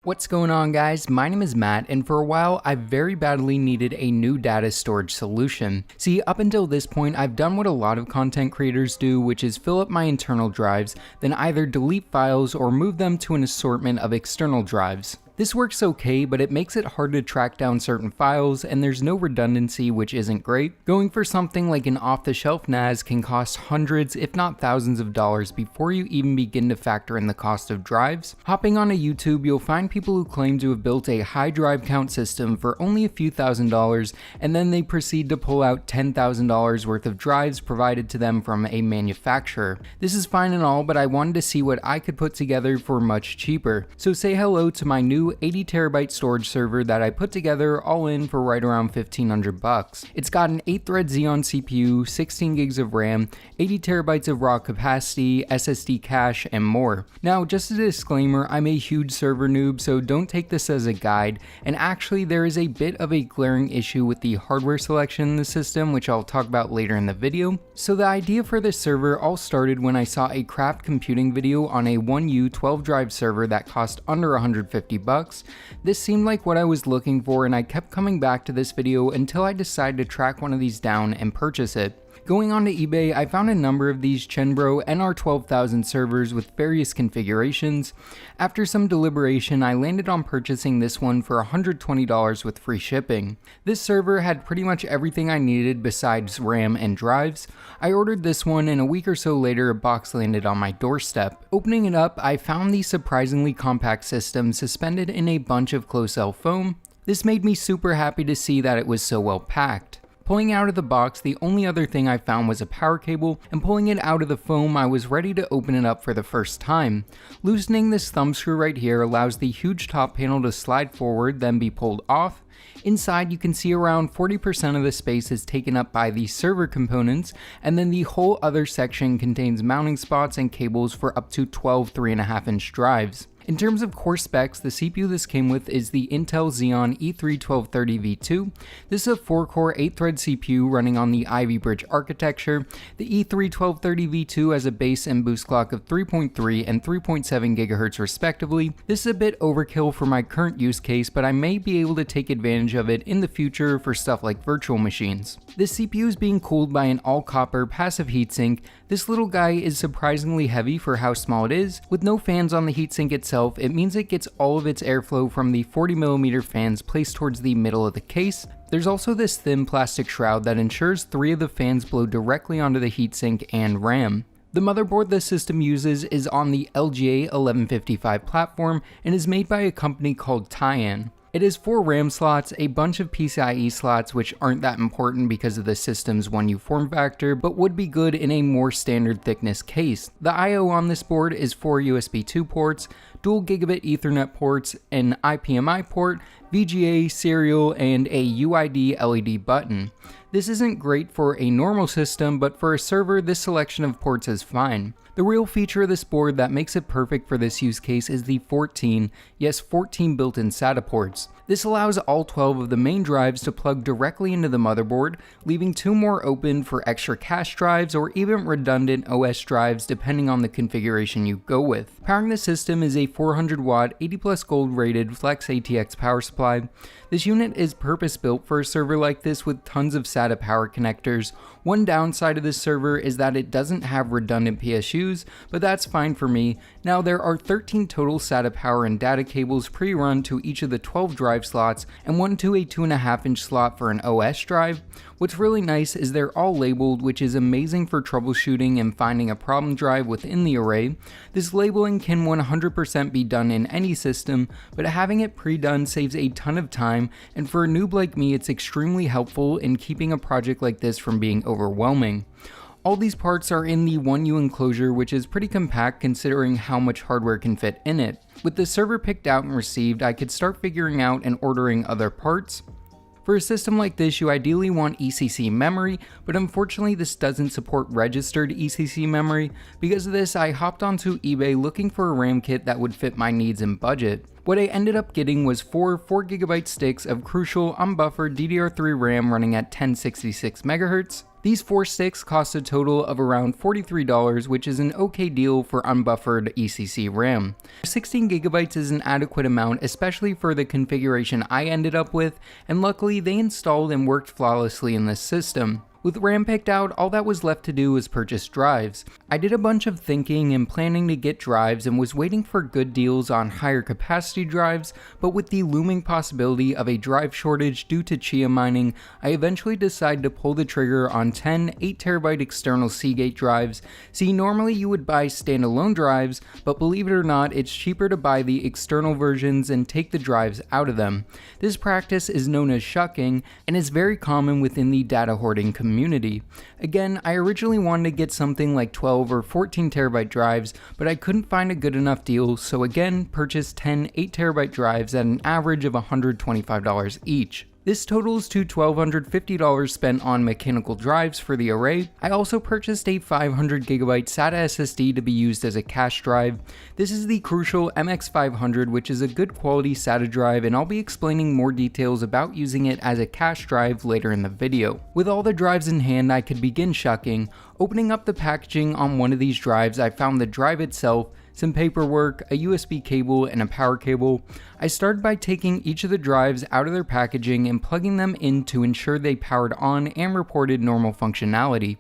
What's going on, guys? My name is Matt, and for a while I very badly needed a new data storage solution. See, up until this point I've done what a lot of content creators do, which is fill up my internal drives, then either delete files or move them to an assortment of external drives. This works okay, but it makes it hard to track down certain files, and there's no redundancy, which isn't great. Going for something like an off-the-shelf NAS can cost hundreds, if not thousands of dollars before you even begin to factor in the cost of drives. Hopping onto YouTube, you'll find people who claim to have built a high drive count system for only a few $1,000s, and then they proceed to pull out $10,000 worth of drives provided to them from a manufacturer. This is fine and all, but I wanted to see what I could put together for much cheaper. So say hello to my new 80 terabyte storage server that I put together all in for right around 1,500 bucks. It's got an 8-thread Xeon CPU, 16 gigs of RAM, 80 terabytes of raw capacity, SSD cache, and more. Now, just a disclaimer, I'm a huge server noob, so don't take this as a guide, and actually there is a bit of a glaring issue with the hardware selection in the system, which I'll talk about later in the video. So the idea for this server all started when I saw a craft computing video on a 1U 12 drive server that cost under 150 bucks. This seemed like what I was looking for, and I kept coming back to this video until I decided to track one of these down and purchase it. Going onto eBay, I found a number of these Chenbro NR12000 servers with various configurations. After some deliberation, I landed on purchasing this one for $120 with free shipping. This server had pretty much everything I needed besides RAM and drives. I ordered this one, and a week or so later a box landed on my doorstep. Opening it up, I found the surprisingly compact system suspended in a bunch of closed-cell foam. This made me super happy to see that it was so well packed. Pulling out of the box, the only other thing I found was a power cable, and pulling it out of the foam, I was ready to open it up for the first time. Loosening this thumb screw right here allows the huge top panel to slide forward, then be pulled off. Inside, you can see around 40% of the space is taken up by the server components, and then the whole other section contains mounting spots and cables for up to 12 3.5-inch drives. In terms of core specs, the CPU this came with is the Intel Xeon E3-1230V2. This is a 4-core 8-thread CPU running on the Ivy Bridge architecture. The E3-1230V2 has a base and boost clock of 3.3 and 3.7 GHz respectively. This is a bit overkill for my current use case, but I may be able to take advantage of it in the future for stuff like virtual machines. This CPU is being cooled by an all-copper passive heatsink. This little guy is surprisingly heavy for how small it is. With no fans on the heatsink itself, it means it gets all of its airflow from the 40mm fans placed towards the middle of the case. There's also this thin plastic shroud that ensures 3 of the fans blow directly onto the heatsink and RAM. The motherboard the system uses is on the LGA 1155 platform and is made by a company called Tyan. It has 4 RAM slots, a bunch of PCIe slots which aren't that important because of the system's 1U form factor, but would be good in a more standard thickness case. The I/O on this board is 4 USB 2 ports, dual gigabit Ethernet ports, an IPMI port, VGA, serial, and a UID LED button. This isn't great for a normal system, but for a server, this selection of ports is fine. The real feature of this board that makes it perfect for this use case is the 14 built-in SATA ports. This allows all 12 of the main drives to plug directly into the motherboard, leaving 2 more open for extra cache drives or even redundant OS drives depending on the configuration you go with. Powering the system is a 400 watt 80+ gold rated Flex ATX power supply. This unit is purpose built for a server like this with tons of SATA power connectors. One downside of this server is that it doesn't have redundant PSUs, but that's fine for me. Now there are 13 total SATA power and data cables pre-run to each of the 12 drive slots and one to a 2.5-inch slot for an OS drive. What's really nice is they're all labeled, which is amazing for troubleshooting and finding a problem drive within the array. This labeling can 100% be done in any system, but having it pre-done saves a ton of time, and for a noob like me it's extremely helpful in keeping a project like this from being overwhelming. All these parts are in the 1U enclosure, which is pretty compact considering how much hardware can fit in it. With the server picked out and received, I could start figuring out and ordering other parts. For a system like this, you ideally want ECC memory, but unfortunately this doesn't support registered ECC memory. Because of this, I hopped onto eBay looking for a RAM kit that would fit my needs and budget. What I ended up getting was 4 4GB sticks of Crucial unbuffered DDR3 RAM running at 1066 MHz. These 4 sticks cost a total of around $43, which is an okay deal for unbuffered ECC RAM. 16GB is an adequate amount, especially for the configuration I ended up with, and luckily they installed and worked flawlessly in this system. With RAM picked out, all that was left to do was purchase drives. I did a bunch of thinking and planning to get drives and was waiting for good deals on higher capacity drives, but with the looming possibility of a drive shortage due to Chia mining, I eventually decided to pull the trigger on 10 8TB external Seagate drives. See, normally you would buy standalone drives, but believe it or not, it's cheaper to buy the external versions and take the drives out of them. This practice is known as shucking and is very common within the data hoarding community. Again, I originally wanted to get something like 12 or 14TB drives, but I couldn't find a good enough deal, so again purchased 10 8TB drives at an average of $125 each. This totals to $1,250 spent on mechanical drives for the array. I also purchased a 500GB SATA SSD to be used as a cache drive. This is the Crucial MX500, which is a good quality SATA drive, and I'll be explaining more details about using it as a cache drive later in the video. With all the drives in hand, I could begin shucking. Opening up the packaging on one of these drives, I found the drive itself, some paperwork, a USB cable, and a power cable. I started by taking each of the drives out of their packaging and plugging them in to ensure they powered on and reported normal functionality.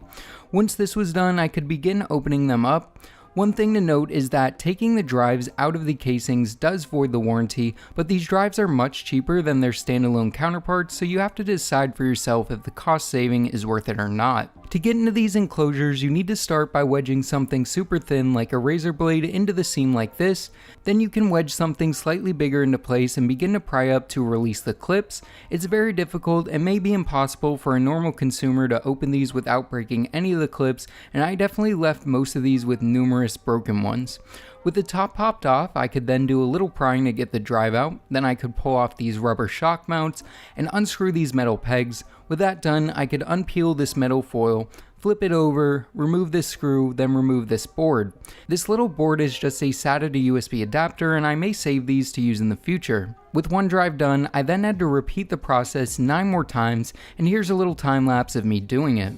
Once this was done, I could begin opening them up. One thing to note is that taking the drives out of the casings does void the warranty, but these drives are much cheaper than their standalone counterparts, so you have to decide for yourself if the cost saving is worth it or not. To get into these enclosures, you need to start by wedging something super thin like a razor blade into the seam like this. Then you can wedge something slightly bigger into place and begin to pry up to release the clips. It's very difficult and may be impossible for a normal consumer to open these without breaking any of the clips, and I definitely left most of these with numerous broken ones. With the top popped off, I could then do a little prying to get the drive out, then I could pull off these rubber shock mounts and unscrew these metal pegs. With that done, I could unpeel this metal foil, flip it over, remove this screw, then remove this board. This little board is just a SATA to USB adapter, and I may save these to use in the future. With one drive done, I then had to repeat the process 9 more times, and here's a little time lapse of me doing it.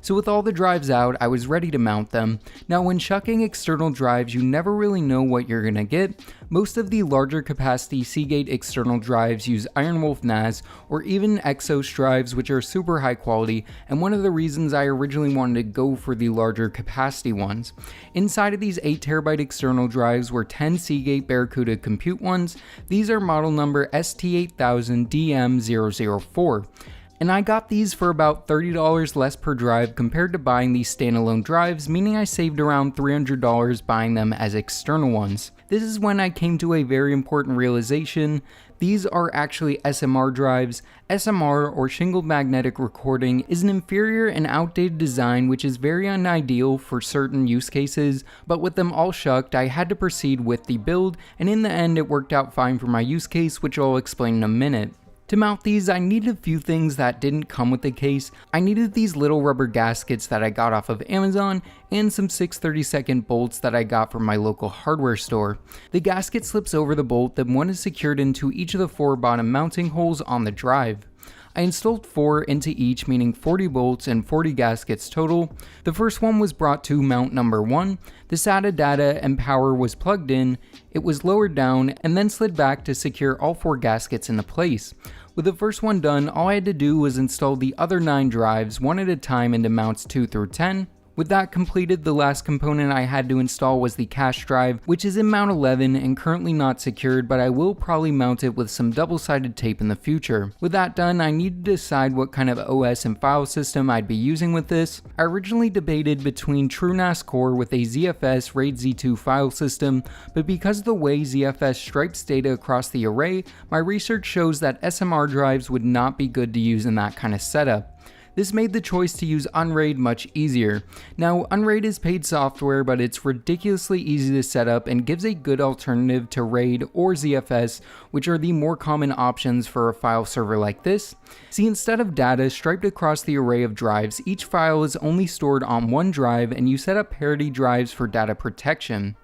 So with all the drives out, I was ready to mount them. Now when shucking external drives, you never really know what you're gonna get. Most of the larger capacity Seagate external drives use IronWolf NAS or even Exos drives, which are super high quality, and one of the reasons I originally wanted to go for the larger capacity ones. Inside of these 8TB external drives were 10 Seagate Barracuda Compute ones. These are model number ST8000DM004. And I got these for about $30 less per drive compared to buying these standalone drives, meaning I saved around $300 buying them as external ones. This is when I came to a very important realization. These are actually SMR drives. SMR, or shingled magnetic recording, is an inferior and outdated design which is very unideal for certain use cases, but with them all shucked, I had to proceed with the build, and in the end it worked out fine for my use case, which I'll explain in a minute. To mount these, I needed a few things that didn't come with the case. I needed these little rubber gaskets that I got off of Amazon, and some 6/32 bolts that I got from my local hardware store. The gasket slips over the bolt, then one is secured into each of the 4 bottom mounting holes on the drive. I installed 4 into each, meaning 40 bolts and 40 gaskets total. The first one was brought to mount number 1. The SATA data and power was plugged in, it was lowered down, and then slid back to secure all 4 gaskets into place. With the first one done, all I had to do was install the other 9 drives one at a time into mounts 2 through 10. With that completed, the last component I had to install was the cache drive, which is in mount 11 and currently not secured, but I will probably mount it with some double-sided tape in the future. With that done, I need to decide what kind of OS and file system I'd be using with this. I originally debated between TrueNAS Core with a ZFS RAID Z2 file system, but because of the way ZFS stripes data across the array, my research shows that SMR drives would not be good to use in that kind of setup. This made the choice to use Unraid much easier. Now, Unraid is paid software, but it's ridiculously easy to set up and gives a good alternative to RAID or ZFS, which are the more common options for a file server like this. See, instead of data striped across the array of drives, each file is only stored on one drive, and you set up parity drives for data protection.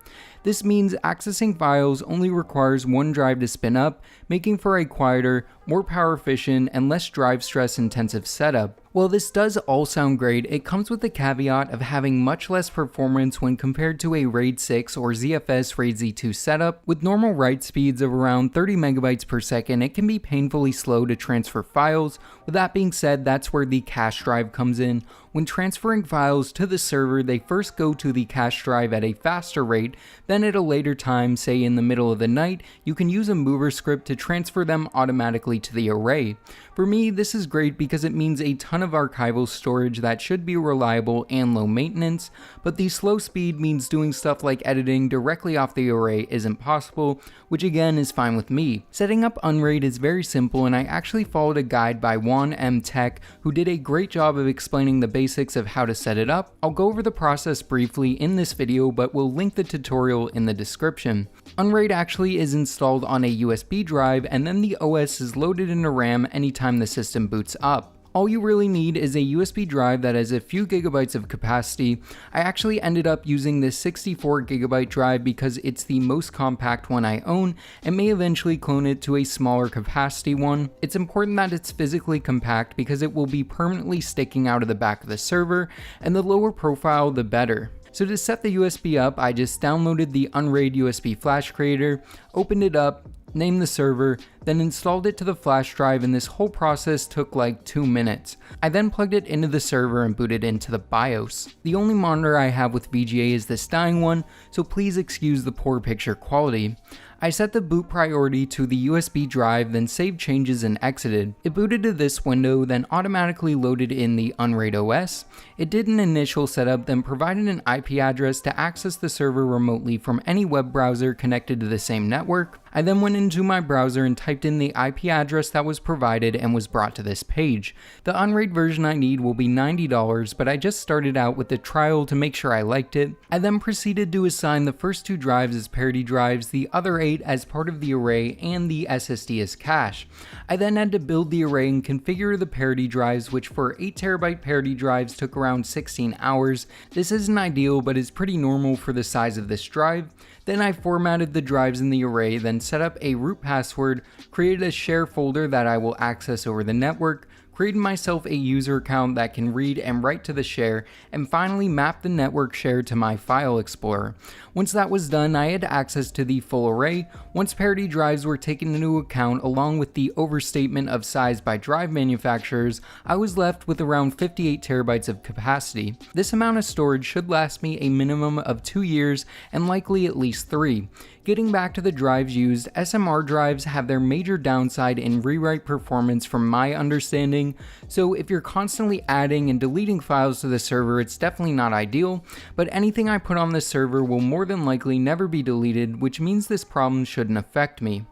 This means accessing files only requires one drive to spin up, making for a quieter, more power efficient, and less drive stress intensive setup. While this does all sound great, it comes with the caveat of having much less performance when compared to a RAID 6 or ZFS RAID Z2 setup. With normal write speeds of around 30 megabytes per second, it can be painfully slow to transfer files. With that being said, that's where the cache drive comes in. When transferring files to the server, they first go to the cache drive at a faster rate, then at a later time, say in the middle of the night, you can use a mover script to transfer them automatically to the array. For me, this is great because it means a ton of archival storage that should be reliable and low maintenance, but the slow speed means doing stuff like editing directly off the array isn't possible, which again is fine with me. Setting up Unraid is very simple, and I actually followed a guide by Juan M. Tech, who did a great job of explaining the basics of how to set it up. I'll go over the process briefly in this video, but we'll link the tutorial in the description. Unraid actually is installed on a USB drive, and then the OS is loaded into RAM anytime the system boots up. All you really need is a USB drive that has a few gigabytes of capacity. I actually ended up using this 64 gigabyte drive because it's the most compact one I own, and may eventually clone it to a smaller capacity one. It's important that it's physically compact because it will be permanently sticking out of the back of the server, and the lower profile the better. So to set the USB up, I just downloaded the Unraid USB flash creator, opened it up, named the server, then installed it to the flash drive, and this whole process took like 2 minutes. I then plugged it into the server and booted into the BIOS. The only monitor I have with VGA is this dying one, so please excuse the poor picture quality. I set the boot priority to the USB drive, then saved changes and exited. It booted to this window, then automatically loaded in the Unraid OS. It did an initial setup, then provided an IP address to access the server remotely from any web browser connected to the same network. I then went into my browser and typed in the IP address that was provided and was brought to this page. The Unraid version I need will be $90, but I just started out with the trial to make sure I liked it. I then proceeded to assign the first 2 drives as parity drives, the other 8 as part of the array, and the SSD as cache. I then had to build the array and configure the parity drives, which for 8TB parity drives took around 16 hours. This isn't ideal, but is pretty normal for the size of this drive. Then I formatted the drives in the array, then set up a root password, created a share folder that I will access over the network, created myself a user account that can read and write to the share, and finally mapped the network share to my file explorer. Once that was done, I had access to the full array. Once parity drives were taken into account along with the overstatement of size by drive manufacturers, I was left with around 58 terabytes of capacity. This amount of storage should last me a minimum of 2 years and likely at least 3. Getting back to the drives used, SMR drives have their major downside in rewrite performance from my understanding, so if you're constantly adding and deleting files to the server, it's definitely not ideal, but anything I put on the server will more than likely never be deleted, which means this problem shouldn't affect me.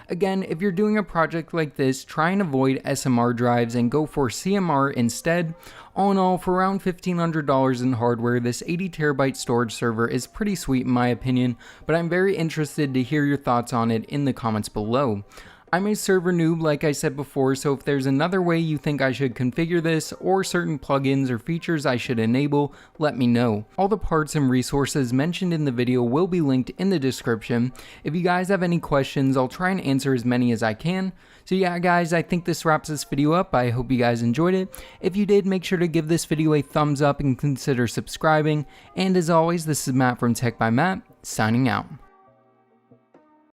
Again, if you're doing a project like this, try and avoid SMR drives and go for CMR instead. All in all, for around $1,500 in hardware, this 80TB storage server is pretty sweet in my opinion, but I'm very interested to hear your thoughts on it in the comments below. I'm a server noob like I said before, so if there's another way you think I should configure this, or certain plugins or features I should enable, let me know. All the parts and resources mentioned in the video will be linked in the description. If you guys have any questions, I'll try and answer as many as I can. So yeah guys, I think this wraps this video up. I hope you guys enjoyed it. If you did, make sure to give this video a thumbs up and consider subscribing. And as always, this is Matt from Tech by Matt, signing out.